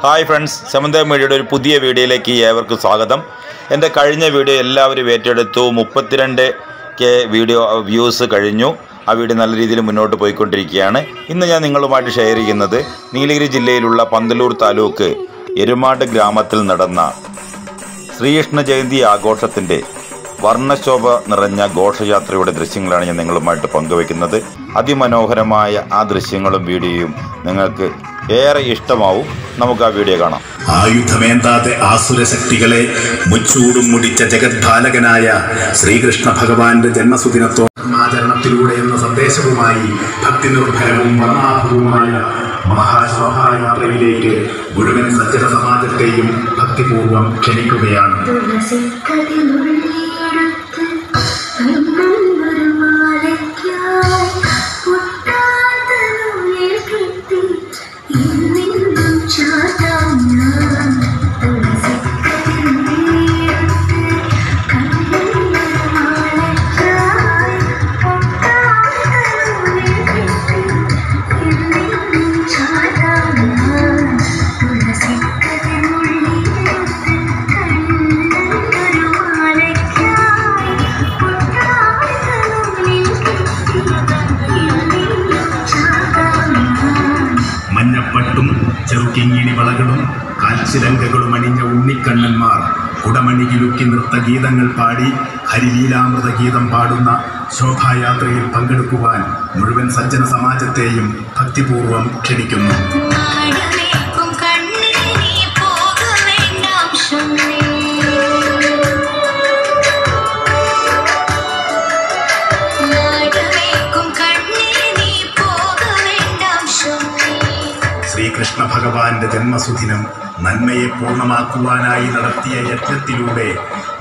Hi friends, Semandhakam Mediaയുടെ ഒരു പുതിയ വീഡിയോയിലേക്ക് ഏവർക്കും സ്വാഗതം. എൻ്റെ കഴിഞ്ഞ വീഡിയോ എല്ലാവരും ഏറ്റെടുത്തു. 32K വീഡിയോ വ്യൂസ് കഴിഞ്ഞു. ആ വീഡിയോ നല്ല രീതിയിൽ മുന്നോട്ട് പോയിക്കൊണ്ടിരിക്കുകയാണ്. ഇന്ന് ഞാൻ നിങ്ങളുമായിട്ട് ഷെയർ ചെയ്യുന്നത് നീലഗിരി ജില്ലയിലുള്ള പന്തലൂർ താലൂക്ക് എരുമാട് ഗ്രാമത്തിൽ നടന്ന ശ്രീകൃഷ്ണ ജയന്തി ആഘോഷത്തിൻ്റെ വർണ്ണശോഭ നിറഞ്ഞ ഘോഷയാത്രയുടെ ദൃശ്യങ്ങളാണ് ഞാൻ നിങ്ങളുമായിട്ട് പങ്കുവയ്ക്കുന്നത്. അതിമനോഹരമായ ആ ദൃശ്യങ്ങളും വീഡിയോയും നിങ്ങൾക്ക് ഏറെ ഇഷ്ടമാവും. നമുക്ക് ആ വീഡിയോ കാണാം. ആയുധമേന്താതെ ആസുരശക്തികളെ മുച്ചൂടും മുടിച്ച ജഗദ്ധാലകനായ ശ്രീകൃഷ്ണ ഭഗവാന്റെ ജന്മസുദിനത്തോണാചരണത്തിലൂടെ എന്ന സന്ദേശവുമായി ഭക്തി നിർഭരവും വർണ്ണാഭവുമായ മഹാശോഭായാത്രയിലേക്ക് മുഴുവൻ സജ്ജന സമാജത്തെയും ഭക്തിപൂർവം ക്ഷണിക്കുകയാണ്. മഞ്ഞപ്പട്ടും ചെറുകിങ്ങിണി വളകളും കാൽച്ചിലങ്കകളും അണിഞ്ഞ ഉണ്ണിക്കണ്ണന്മാർ കുടമണികിലുക്കി നൃത്തഗീതങ്ങൾ പാടി ഹരിലീലാമൃത ഗീതം പാടുന്ന ശോഭായാത്രയിൽ പങ്കെടുക്കുവാൻ മുഴുവൻ സജ്ജന സമാജത്തെയും ഭക്തിപൂർവം ക്ഷണിക്കുന്നു. ശ്രീകൃഷ്ണ ഭഗവാന്റെ ജന്മസുദിനം നന്മയെ പൂർണ്ണമാക്കുവാനായി നടത്തിയ യജ്ഞത്തിലൂടെ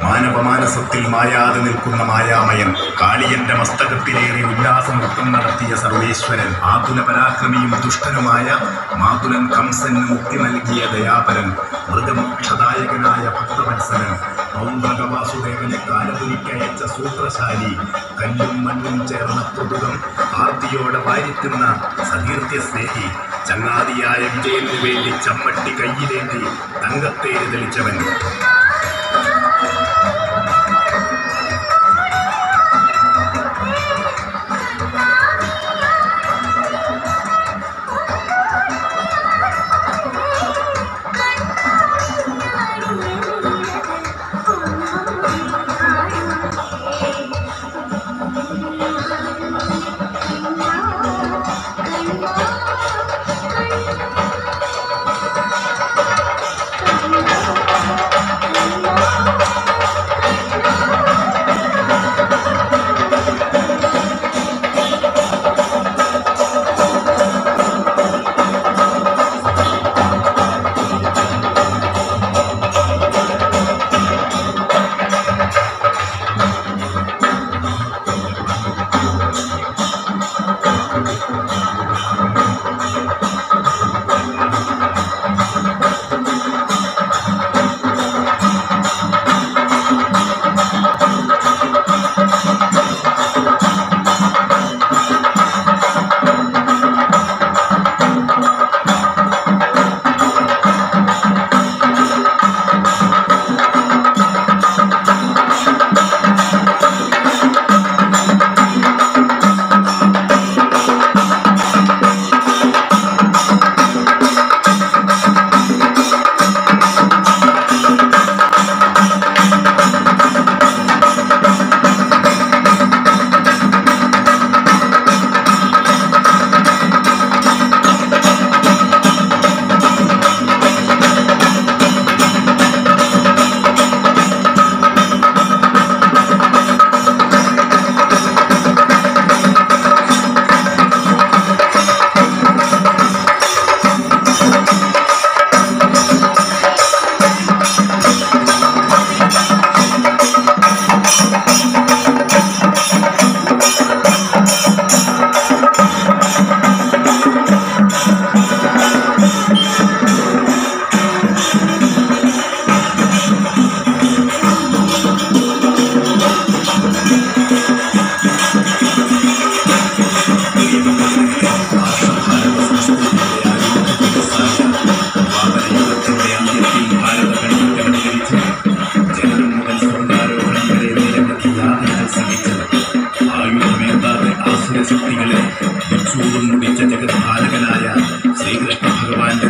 മാനവമാനസത്തിൽ മായാതെ നിൽക്കുന്ന മായാമയൻ കാളിയന്റെ മസ്തകത്തിലേറി ഉല്ലാസനൃത്തം നടത്തിയ സർവേശ്വരൻ ആതുല പരാക്രമിയും ദുഷ്ടനുമായ മാതുലൻ കംസന് മുക്തി നൽകിയ ദയാപരൻ മൃഗമോക്ഷദായകനായ ഭക്തവത്സലൻ പൗണ്ഡ്രകവാസുദേവനെ കാലപുരിക്കയച്ച സൂത്രശാലി കല്ലും മണ്ണും ചേർന്ന പൊതുകം ആർത്തിയോടെ വാരിത്തുന്ന സതീർത്ഥ്യ സ്നേഹി ചങ്ങാതിയായ വിജയനു വേണ്ടി ചമ്മട്ടി കയ്യിലേന്തി തങ്കത്തേര് തെളിച്ചവൻ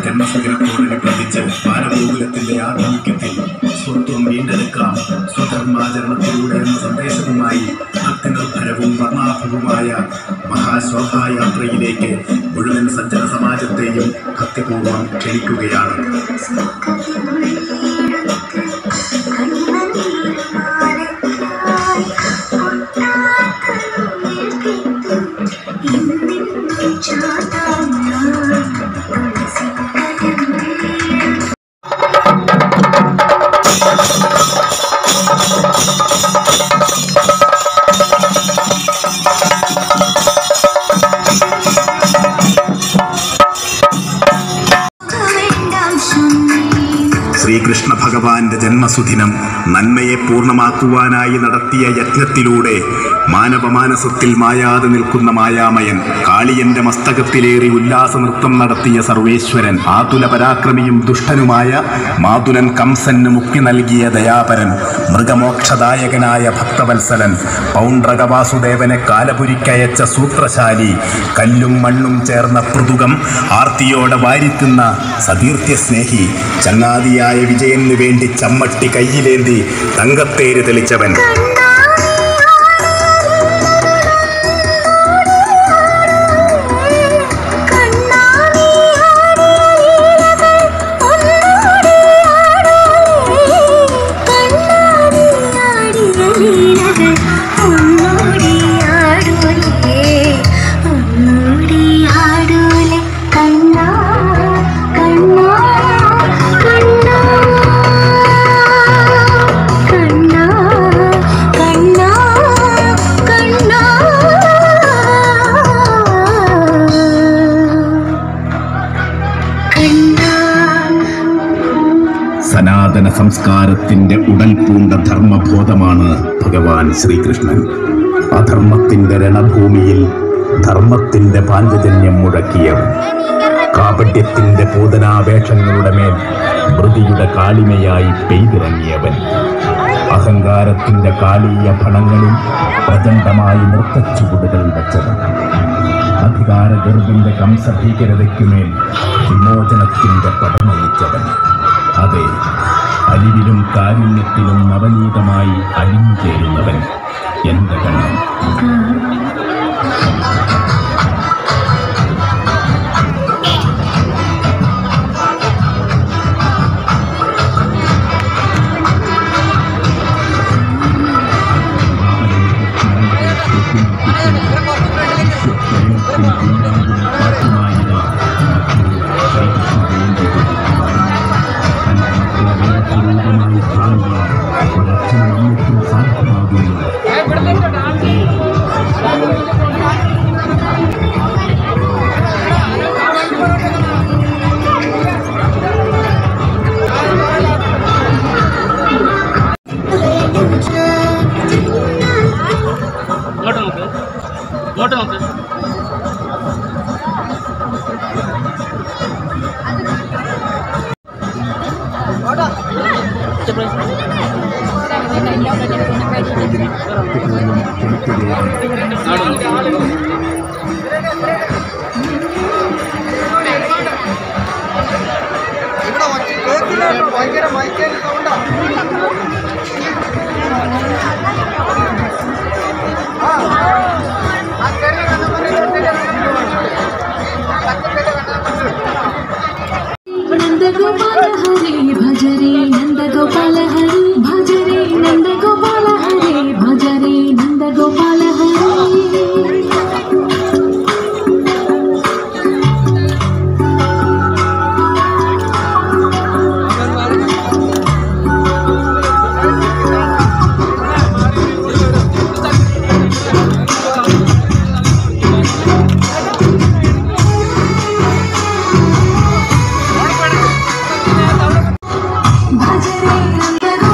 ജന്മസുദിനത്തോടനുബന്ധിച്ച് ബാലഗോകുലത്തിന്റെ ആഭിമുഖ്യത്തിൽ സ്വത്വം വീണ്ടെടുക്കാം സ്വധർമാചരണത്തിലൂടെ എന്ന സന്ദേശവുമായി ഭക്തിനിർഭരവും വർണ്ണാഭവുമായ മഹാശോഭായാത്രയിലേക്ക് മുഴുവൻ സജ്ജന സമാജത്തെയും ഭക്തിപൂർവ്വം ക്ഷണിക്കുകയാണ്. ശ്രീകൃഷ്ണ ഭഗവാന്റെ ജന്മസുദിനം നന്മയെ പൂർണ്ണമാക്കുവാനായി നടത്തിയ യജ്ഞത്തിലൂടെ മാനവമാനസത്തിൽ മായാതെ നിൽക്കുന്ന മായാമയൻ കാളിയന്റെ മസ്തകത്തിലേറി ഉല്ലാസ നൃത്തം നടത്തിയ സർവേശ്വരൻ ആതുല പരാക്രമിയും ദുഷ്ടനുമായ മാതുലൻ കംസന് മുക്തി നൽകിയ ദയാപരൻ മൃഗമോക്ഷദായകനായ ഭക്തവത്സലൻ പൗണ്ഡ്രക വാസുദേവനെ കാലപുരിക്കയച്ച സൂത്രശാലി കല്ലും മണ്ണും ചേർന്ന പൃഥുകം ആർത്തിയോടെ വാരിത്തുന്ന സതീർത്ഥ്യസ്നേഹി ചങ്ങാതിയായ വിജയന് വേണ്ടി ചമ്മട്ടി കയ്യിലേന്തി തങ്കത്തേര് തെളിച്ചവൻ സനാതന സംസ്കാരത്തിന്റെ ഉടൽ പൂണ്ട ധർമ്മബോധമാണ് ഭഗവാൻ ശ്രീകൃഷ്ണൻ. അധർമ്മത്തിന്റെ രണഭൂമിയിൽ ധർമ്മത്തിന്റെ പാഞ്ചജന്യം മുഴക്കിയവൻ, കാപട്യത്തിന്റെ പൂതനാവേഷങ്ങളുടെ മേൽ മൃതിയുടെ കാളിമയായി പെയ്തിറങ്ങിയവൻ, അഹങ്കാരത്തിന്റെ കാളീയ ഭണങ്ങളിൽ പ്രചണ്ഡമായി നൃത്തച്ചുവടുകൾ വെച്ചവൻ, അധികാരഗർഭിന്റെ കംസഭീകരതയ്ക്കുമേൽ വിമോചനത്തിന്റെ പടനയിച്ചവൻ. അതെ, അലിവിലും കാരുണ്യത്തിലും നവനീതമായി അലിഞ്ഞു ചേരുന്നവൻ എന്റെ കണ്ണൻ. भजरे नंद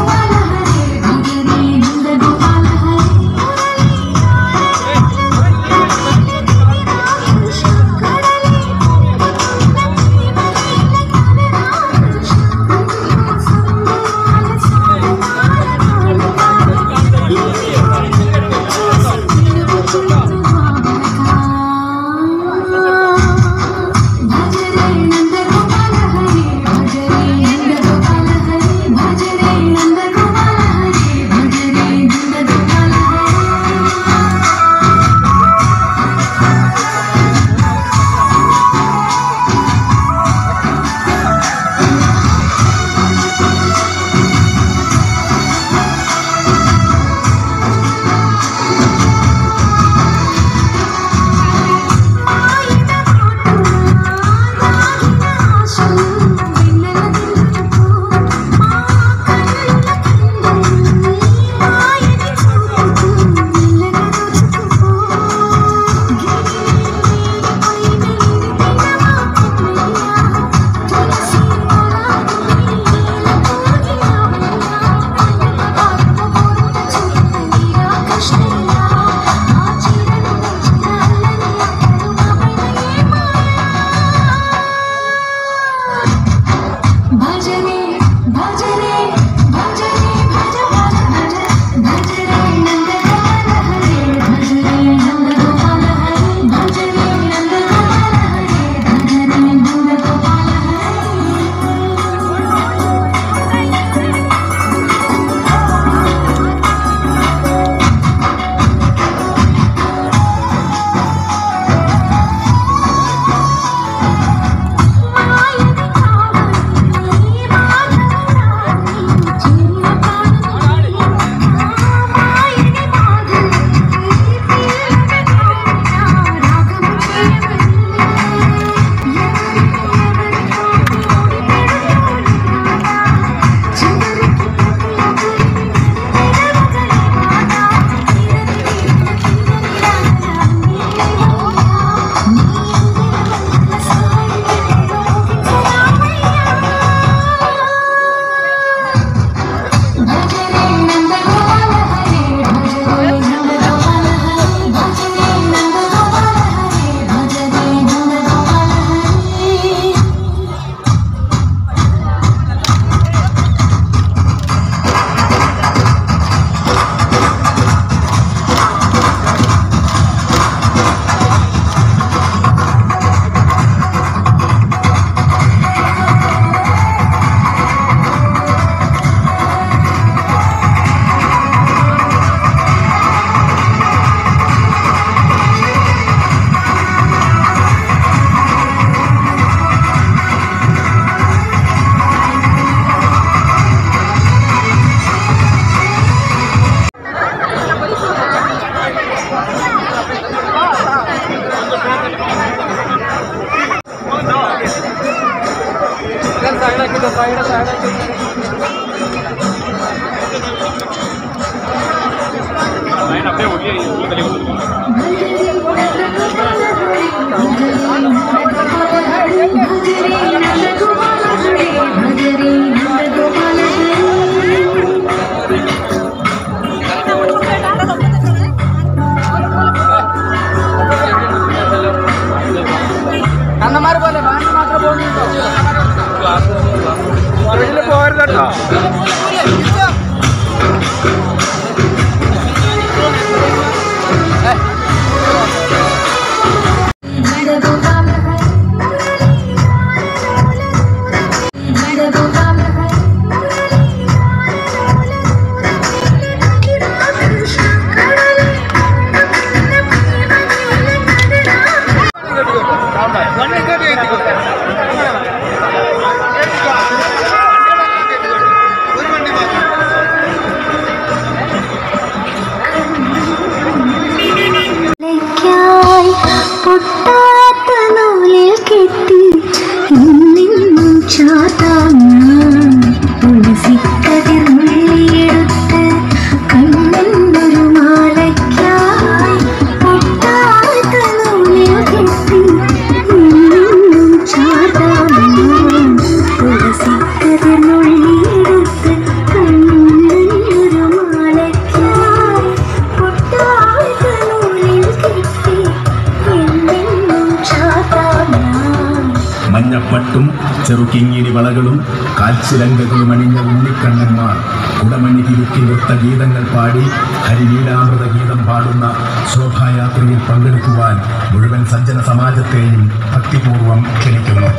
മഞ്ഞപ്പട്ടും ചെറുകിങ്ങിണി വളകളും കാൽച്ചിലങ്കകളും അണിഞ്ഞ ഉണ്ണിക്കണ്ണന്മാർ കുടമണി തിരുത്തി നൃത്തഗീതങ്ങൾ പാടി ഹരിലീലാമൃത ഗീതം പാടുന്ന ശോഭായാത്രയിൽ പങ്കെടുക്കുവാൻ മുഴുവൻ സജ്ജന സമാജത്തെയും ഭക്തിപൂർവം ക്ഷണിക്കുന്നു.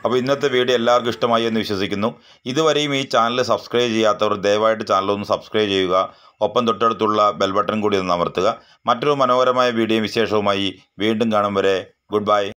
അപ്പോൾ ഇന്നത്തെ വീഡിയോ എല്ലാവർക്കും ഇഷ്ടമായി എന്ന് വിശ്വസിക്കുന്നു. ഇതുവരെയും ഈ ചാനൽ സബ്സ്ക്രൈബ് ചെയ്യാത്തവർ ദയവായിട്ട് ചാനലൊന്ന് സബ്സ്ക്രൈബ് ചെയ്യുക. ഒപ്പം തൊട്ടടുത്തുള്ള ബെൽ ബട്ടൺ കൂടി ഒന്ന് അമർത്തുക. മറ്റൊരു മനോഹരമായ വീഡിയോയും വിശേഷവുമായി വീണ്ടും കാണും വരെ ഗുഡ് ബൈ.